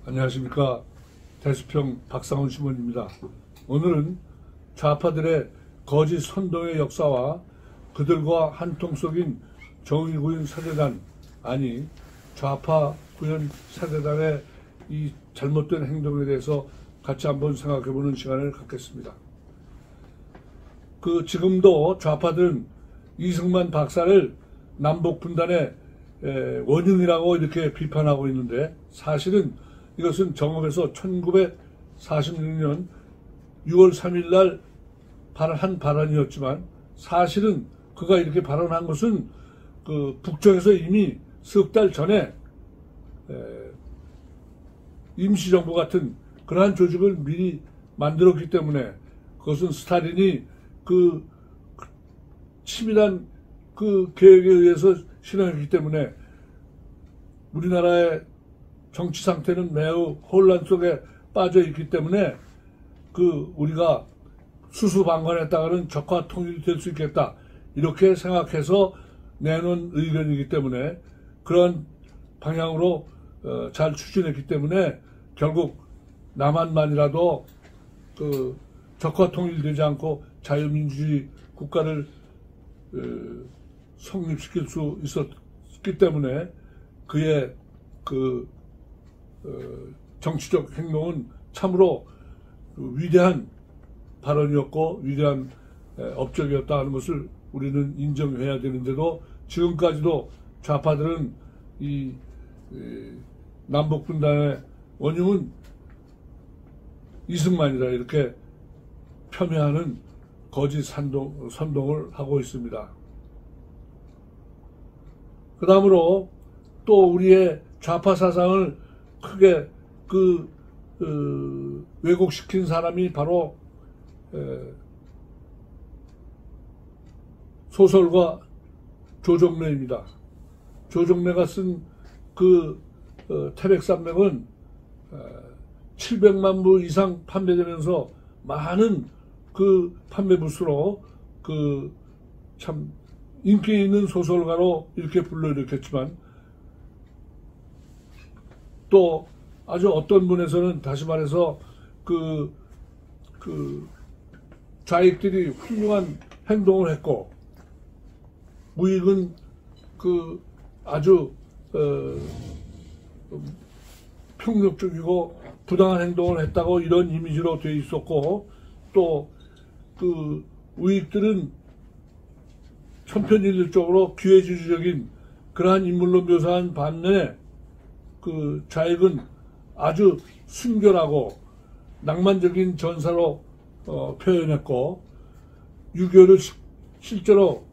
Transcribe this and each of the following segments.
안녕하십니까. 대수평 박상훈 신문입니다. 오늘은 좌파들의 거짓 선동의 역사와 그들과 한통 속인 정의구현 사대단, 아니 좌파 구현 사대단의 이 잘못된 행동에 대해서 같이 한번 생각해보는 시간을 갖겠습니다. 지금도 좌파들은 이승만 박사를 남북분단의 원흉이라고 이렇게 비판하고 있는데, 사실은 이것은 정읍에서 1946년 6월 3일 날 한 발언이었지만, 사실은 그가 이렇게 발언한 것은 북쪽에서 이미 석 달 전에 임시정부 같은 그러한 조직을 미리 만들었기 때문에, 그것은 스탈린이 치밀한 계획에 의해서 실행했기 때문에 우리나라의 정치 상태는 매우 혼란 속에 빠져 있기 때문에 우리가 수수방관했다가는 적화 통일이 될 수 있겠다, 이렇게 생각해서 내놓은 의견이기 때문에, 그런 방향으로 잘 추진했기 때문에 결국 남한만이라도 적화 통일되지 않고 자유민주주의 국가를 성립시킬 수 있었기 때문에 그의 정치적 행동은 참으로 위대한 발언이었고 위대한 업적이었다 하는 것을 우리는 인정해야 되는데도, 지금까지도 좌파들은 이 남북분단의 원흉은 이승만이다, 이렇게 폄훼하는 거짓 선동을 하고 있습니다. 그 다음으로 또 우리의 좌파 사상을 크게 왜곡시킨 사람이 바로 소설가 조정래입니다. 조정래가 쓴 태백산맥은 700만 부 이상 판매되면서 많은 판매 부수로 참 인기 있는 소설가로 이렇게 불러일으켰지만, 또 아주 어떤 분에서는 다시 말해서 좌익들이 훌륭한 행동을 했고, 우익은 아주 폭력적이고 부당한 행동을 했다고 이런 이미지로 되어 있었고, 또 우익들은 천편일률적으로 기회주의적인 그러한 인물로 묘사한 반면에 좌익은 아주 순결하고 낭만적인 전사로 표현했고, 6.25를 실제로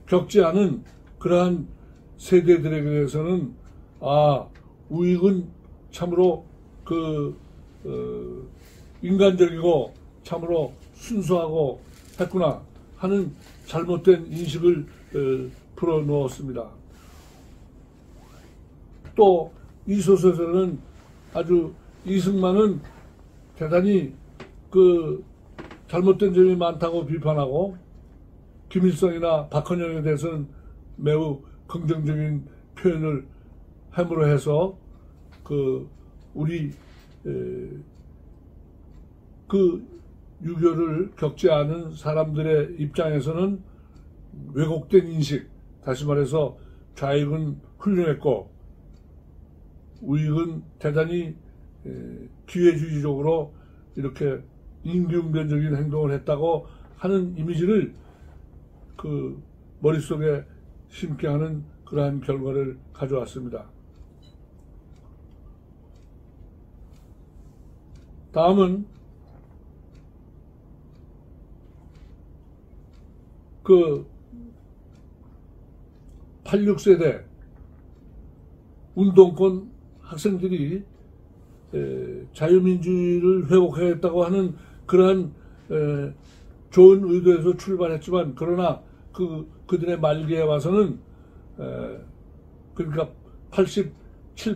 겪지 않은 그러한 세대들에게 대해서는 우익은 참으로 인간적이고 참으로 순수하고 했구나 하는 잘못된 인식을 풀어놓았습니다. 또 이 소설에서는 아주 이승만은 대단히 잘못된 점이 많다고 비판하고, 김일성이나 박헌영에 대해서는 매우 긍정적인 표현을 함으로 해서 우리 6.25를 겪지 않은 사람들의 입장에서는 왜곡된 인식, 다시 말해서 좌익은 훌륭했고 우익은 대단히 기회주의적으로 이렇게 임기응변적인 행동을 했다고 하는 이미지를 머릿속에 심게 하는 그러한 결과를 가져왔습니다. 다음은 86세대 운동권 학생들이 자유민주주의를 회복하겠다고 하는 그러한 좋은 의도에서 출발했지만, 그러나 그들의 말기에 와서는 그러니까 87,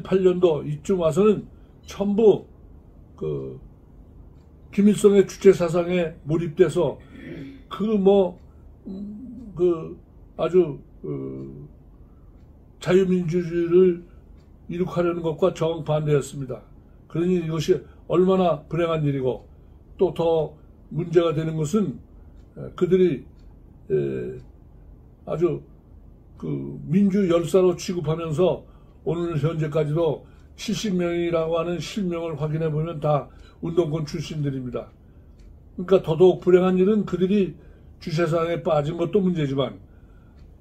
8년도 이쯤 와서는 전부 김일성의 주체 사상에 몰입돼서 아주 자유민주주의를 이룩하려는 것과 정반대였습니다. 그러니 이것이 얼마나 불행한 일이고, 또 더 문제가 되는 것은 그들이 아주 그 민주 열사로 취급하면서 오늘 현재까지도 70명이라고 하는 실명을 확인해 보면 다 운동권 출신들입니다. 그러니까 더더욱 불행한 일은 그들이 주세상에 빠진 것도 문제지만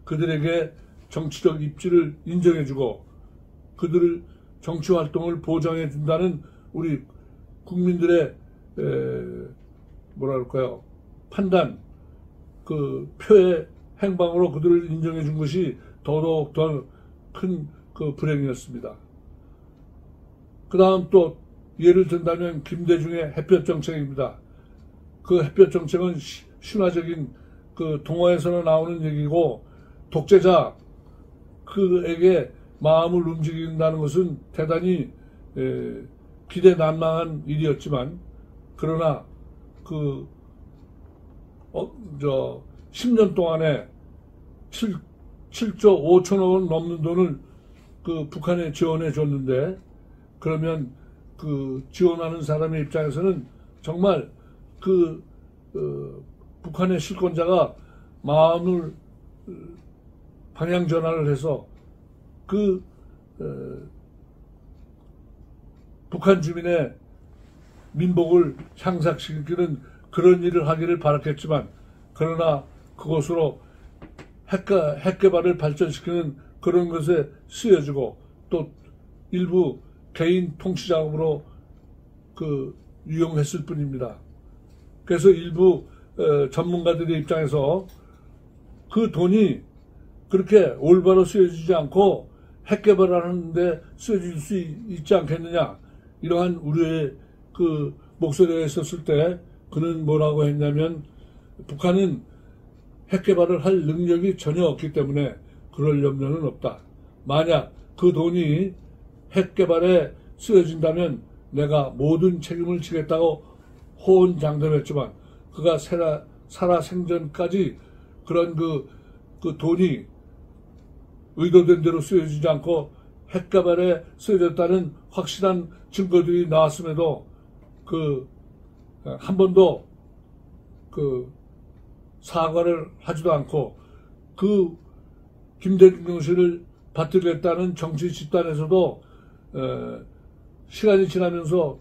그들에게 정치적 입지를 인정해주고 그들을 정치 활동을 보장해 준다는 우리 국민들의 뭐랄까요, 판단, 그 표의 행방으로 그들을 인정해 준 것이 더더욱 더 큰 그 불행이었습니다. 그 다음 또 예를 든다면 김대중의 햇볕 정책입니다. 그 햇볕 정책은 신화적인 그 동화에서는 나오는 얘기고, 독재자 그에게 마음을 움직인다는 것은 대단히 기대난망한 일이었지만, 그러나 그 10년 동안에 7조 5천억 원 넘는 돈을 그 북한에 지원해 줬는데, 그러면 그 지원하는 사람의 입장에서는 정말 그 북한의 실권자가 마음을 방향 전환을 해서 그 북한 주민의 민복을 향상시키는 그런 일을 하기를 바랐겠지만, 그러나 그것으로 핵 개발을 발전시키는 그런 것에 쓰여지고 또 일부 개인 통치자금으로 그 유용했을 뿐입니다. 그래서 일부 전문가들의 입장에서 그 돈이 그렇게 올바로 쓰여지지 않고 핵 개발을 하는데 쓰여질 수 있지 않겠느냐, 이러한 우려의 그 목소리가 있었을 때 그는 뭐라고 했냐면, 북한은 핵 개발을 할 능력이 전혀 없기 때문에 그럴 염려는 없다. 만약 그 돈이 핵 개발에 쓰여진다면 내가 모든 책임을 지겠다고 호언장담했지만, 그가 살아생전까지 그런 그 돈이 의도된 대로 쓰여지지 않고 핵 개발에 쓰여졌다는 확실한 증거들이 나왔음에도 한 번도 사과를 하지도 않고 김대중 씨를 받들겠다는 정치 집단에서도 시간이 지나면서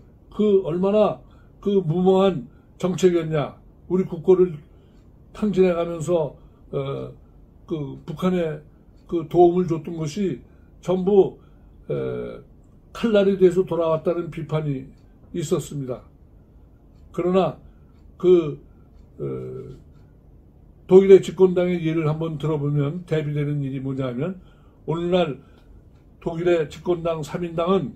얼마나 무모한 정책이었냐, 우리 국고를 탕진해가면서 북한에 도움을 줬던 것이 전부 칼날이 돼서 돌아왔다는 비판이 있었습니다. 그러나 독일의 집권당의 예를 한번 들어보면 대비되는 일이 뭐냐면, 오늘날 독일의 집권당 3인당은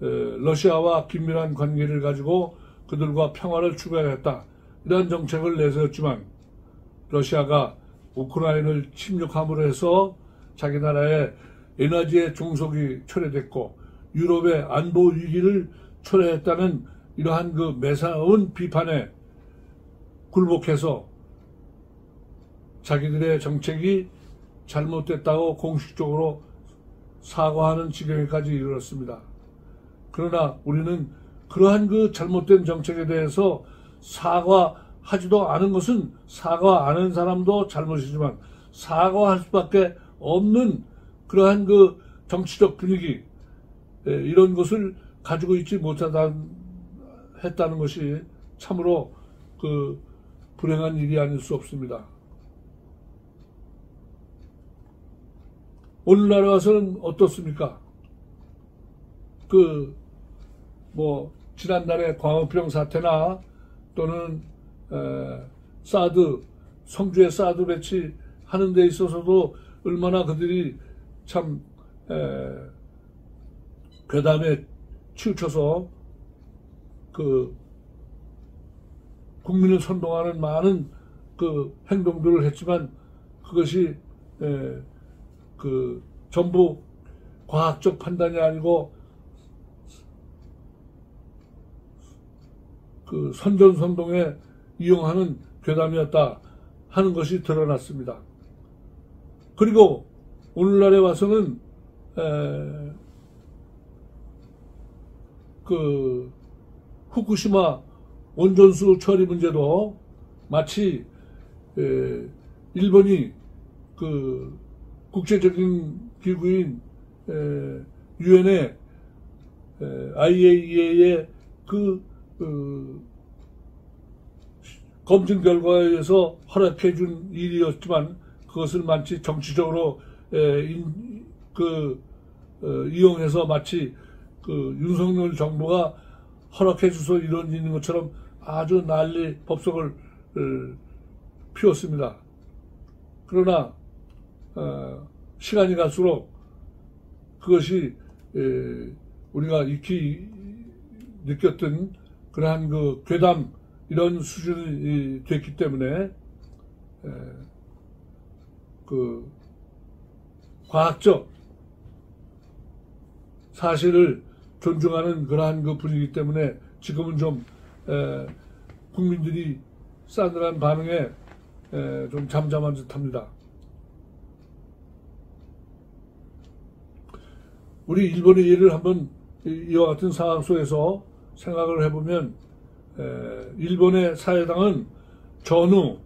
러시아와 긴밀한 관계를 가지고 그들과 평화를 추구하겠다, 이러한 정책을 내세웠지만, 러시아가 우크라이나를 침략함으로 해서 자기 나라의 에너지의 종속이 초래됐고 유럽의 안보 위기를 초래했다는 이러한 그 매사운 비판에 굴복해서 자기들의 정책이 잘못됐다고 공식적으로 사과하는 지경에까지 이르렀습니다. 그러나 우리는 그러한 그 잘못된 정책에 대해서 사과하지도 않은 것은 사과 안 한 사람도 잘못이지만 사과할 수밖에 없는 그러한 그 정치적 분위기, 이런 것을 가지고 있지 못했다는 것이 참으로 불행한 일이 아닐 수 없습니다. 오늘날에 와서는 어떻습니까? 지난달에 광우병 사태나 또는 성주에 사드 배치하는 데 있어서도 얼마나 그들이 참 괴담에 치우쳐서 국민을 선동하는 많은 행동들을 했지만, 그것이 전부 과학적 판단이 아니고 선전선동에 이용하는 괴담이었다 하는 것이 드러났습니다. 그리고 오늘날에 와서는 그 후쿠시마 원전수 처리 문제도 마치 일본이 그 국제적인 기구인 유엔의 IAEA의 그 검증 결과에 의해서 허락해준 일이었지만 그것을 마치 정치적으로 이용해서 마치 그 윤석열 정부가 허락해줘서 이런 일인 것처럼 아주 난리 법석을 피웠습니다. 그러나 시간이 갈수록 그것이 우리가 익히 느꼈던 그러한 그 괴담 이런 수준이 됐기 때문에 그 과학적 사실을 존중하는 그러한 그 분위기 때문에 지금은 좀 국민들이 싸늘한 반응에 좀 잠잠한 듯합니다. 우리 일본의 예를 한번 이와 같은 상황 속에서 생각을 해보면 일본의 사회당은 전후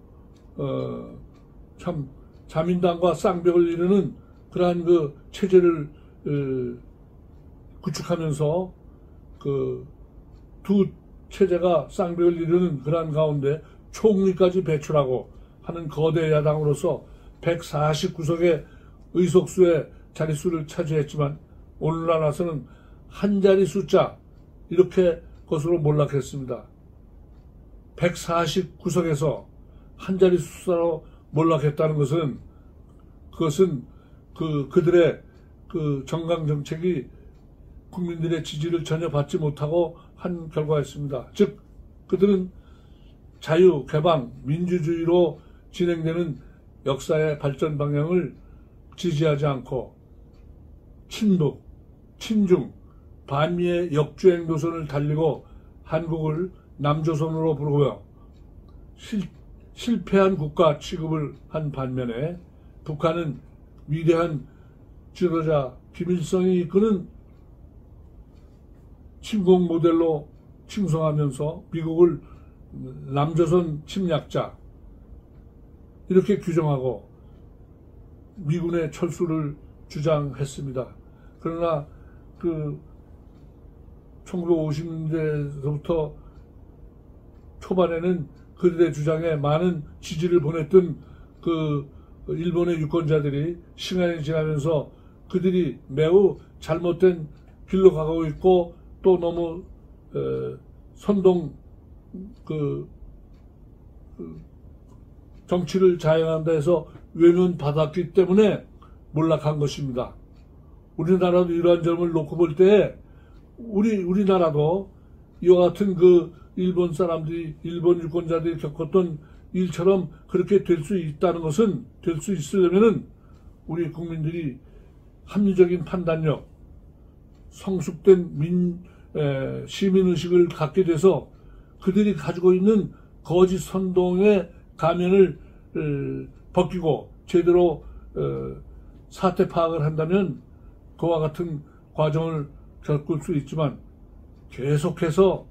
참 자민당과 쌍벽을 이루는 그러한 그 체제를 구축하면서 그 두 체제가 쌍벽을 이루는 그러한 가운데 총리까지 배출하고 하는 거대 야당으로서 149석의 의석수의 자릿수를 차지했지만 오늘날 와서는 한 자리 숫자 이렇게 것으로 몰락했습니다. 149석에서 한 자리 숫자로 몰락했다는 것은 그것은 그들의 그 정강 정책이 국민들의 지지를 전혀 받지 못하고 한 결과였습니다. 즉 그들은 자유, 개방, 민주주의로 진행되는 역사의 발전 방향을 지지하지 않고 친북, 친중, 반미의 역주행 노선을 달리고 한국을 남조선으로 부르고요. 실패한 국가 취급을 한 반면에 북한은 위대한 지도자 김일성이 이끄는 침공 모델로 칭송하면서 미국을 남조선 침략자 이렇게 규정하고 미군의 철수를 주장했습니다. 그러나 그 1950년대부터 초반에는 그들의 주장에 많은 지지를 보냈던 그 일본의 유권자들이 시간이 지나면서 그들이 매우 잘못된 길로 가고 있고 또 너무 선동 정치를 자행한다 해서 외면받았기 때문에 몰락한 것입니다. 우리나라도 이러한 점을 놓고 볼 때 우리나라도 이와 같은 그 일본 사람들이 일본 유권자들이 겪었던 일처럼 그렇게 될 수 있다는 것은 될 수 있으려면은 우리 국민들이 합리적인 판단력, 성숙된 시민의식을 갖게 돼서 그들이 가지고 있는 거짓 선동의 가면을 벗기고 제대로 사태 파악을 한다면 그와 같은 과정을 겪을 수 있지만 계속해서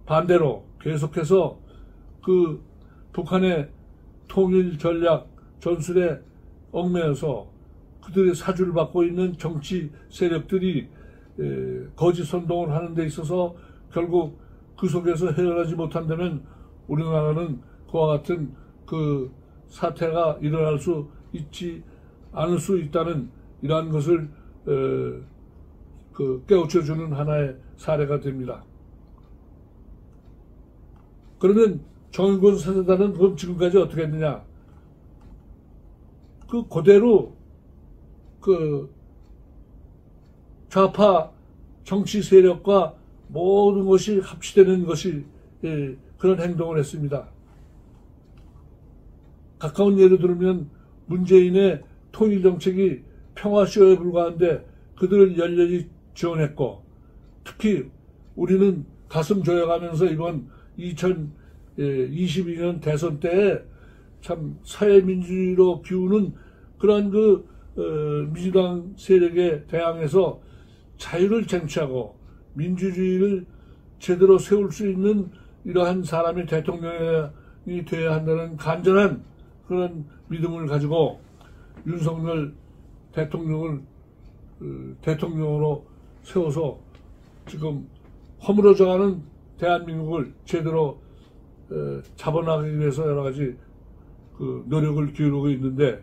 반대로 계속해서 그 북한의 통일 전략 전술에 얽매여서 그들의 사주를 받고 있는 정치 세력들이 거짓 선동을 하는 데 있어서 결국 그 속에서 헤어나지 못한다면 우리나라는 그와 같은 그 사태가 일어날 수 있지 않을 수 있다는 이러한 것을 깨우쳐주는 하나의 사례가 됩니다. 그러면 정의권 세대단은 그럼 지금까지 어떻게 했느냐? 그대로 좌파 정치 세력과 모든 것이 합치되는 것이 그런 행동을 했습니다. 가까운 예를 들면 문재인의 통일정책이 평화쇼에 불과한데 그들을 열렬히 지원했고 특히 우리는 가슴 조여가면서 이번 2022년 대선 때에 참 사회민주주의로 기우는 그런 민주당 세력에 대항해서 자유를 쟁취하고 민주주의를 제대로 세울 수 있는 이러한 사람이 대통령이 되어야 한다는 간절한 그런 믿음을 가지고 윤석열 대통령을 대통령으로 세워서 지금 허물어져가는 대한민국을 제대로 잡아나가기 위해서 여러 가지 그 노력을 기울이고 있는데,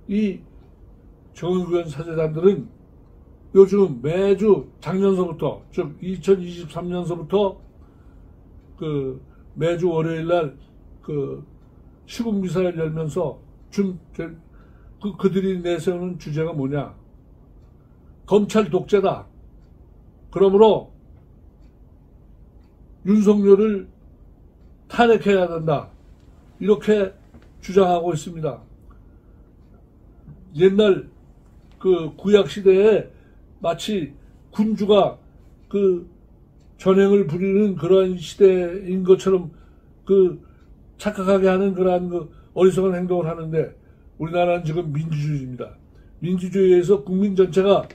이 정의구현 사제단들은 요즘 매주 작년서부터, 즉 2023년서부터 그 매주 월요일 날 그 시국 미사를 열면서 그들이 내세우는 주제가 뭐냐? 검찰 독재다. 그러므로 윤석열을 탄핵해야 된다. 이렇게 주장하고 있습니다. 옛날 그 구약 시대에 마치 군주가 그 전횡을 부리는 그러한 시대인 것처럼 그 착각하게 하는 그러한 그 어리석은 행동을 하는데, 우리나라는 지금 민주주의입니다. 민주주의에서 국민 전체가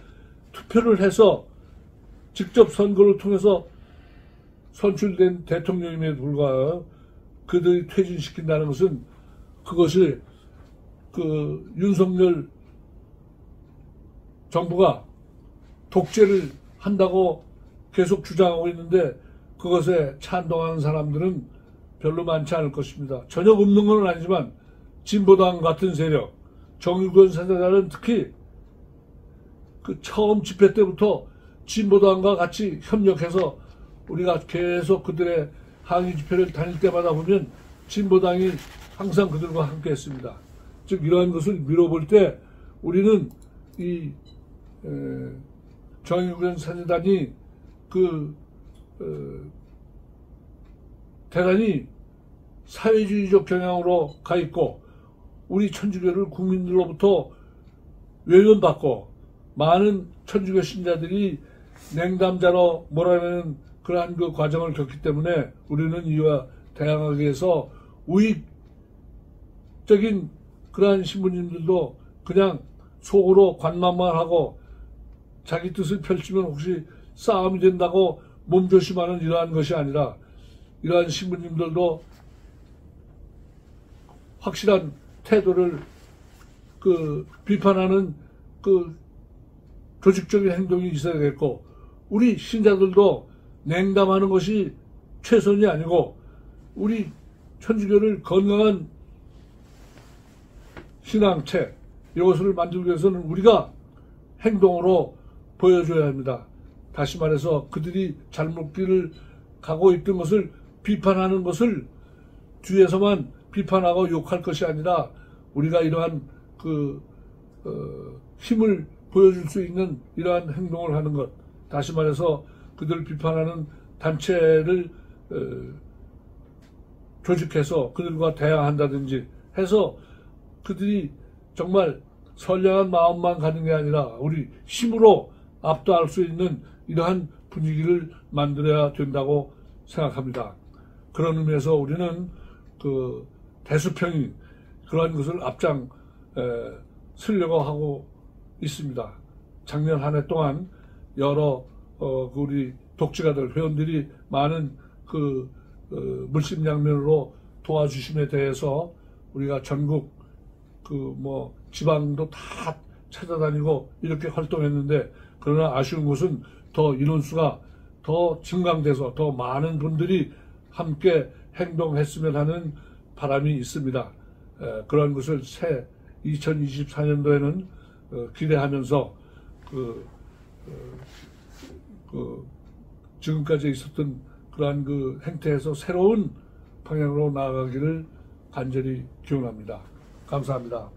투표를 해서 직접 선거를 통해서 선출된 대통령임에 불구하고 그들이 퇴진시킨다는 것은, 그것이 그 윤석열 정부가 독재를 한다고 계속 주장하고 있는데, 그것에 찬동하는 사람들은 별로 많지 않을 것입니다. 전혀 없는 건 아니지만 진보당 같은 세력, 정의구현 사제단은 특히 그 처음 집회 때부터 진보당과 같이 협력해서 우리가 계속 그들의 항의 집회를 다닐 때마다 보면 진보당이 항상 그들과 함께 했습니다. 즉 이러한 것을 미뤄볼 때 우리는 이 정의구현 사제단이 대단히 사회주의적 경향으로 가 있고, 우리 천주교를 국민들로부터 외면받고 많은 천주교 신자들이 냉담자로 몰아내는 그러한 그 과정을 겪기 때문에 우리는 이와 대항하기 위해서 우익적인 그러한 신부님들도 그냥 속으로 관망만 하고 자기 뜻을 펼치면 혹시 싸움이 된다고 몸조심하는 이러한 것이 아니라, 이러한 신부님들도 확실한 태도를 비판하는 조직적인 행동이 있어야겠고, 우리 신자들도 냉담하는 것이 최선이 아니고, 우리 천주교를 건강한 신앙체, 이것을 만들기 위해서는 우리가 행동으로 보여줘야 합니다. 다시 말해서 그들이 잘못길을 가고 있던 것을 비판하는 것을 뒤에서만 비판하고 욕할 것이 아니라, 우리가 이러한 힘을 보여줄 수 있는 이러한 행동을 하는 것, 다시 말해서 그들을 비판하는 단체를 조직해서 그들과 대항한다든지 해서 그들이 정말 선량한 마음만 가는 게 아니라 우리 힘으로 압도할 수 있는 이러한 분위기를 만들어야 된다고 생각합니다. 그런 의미에서 우리는 대수평이 그러한 것을 앞장 쓰려고 하고 있습니다. 작년 한 해 동안 여러 우리 독지가들 회원들이 많은 물심양면으로 도와주심에 대해서 우리가 전국 지방도 다 찾아다니고 이렇게 활동했는데, 그러나 아쉬운 것은 더 인원수가 더 증강돼서 더 많은 분들이 함께 행동했으면 하는 바람이 있습니다. 그런 것을 새 2024년도에는 기대하면서 지금까지 있었던 그러한 행태에서 새로운 방향으로 나아가기를 간절히 기원합니다. 감사합니다.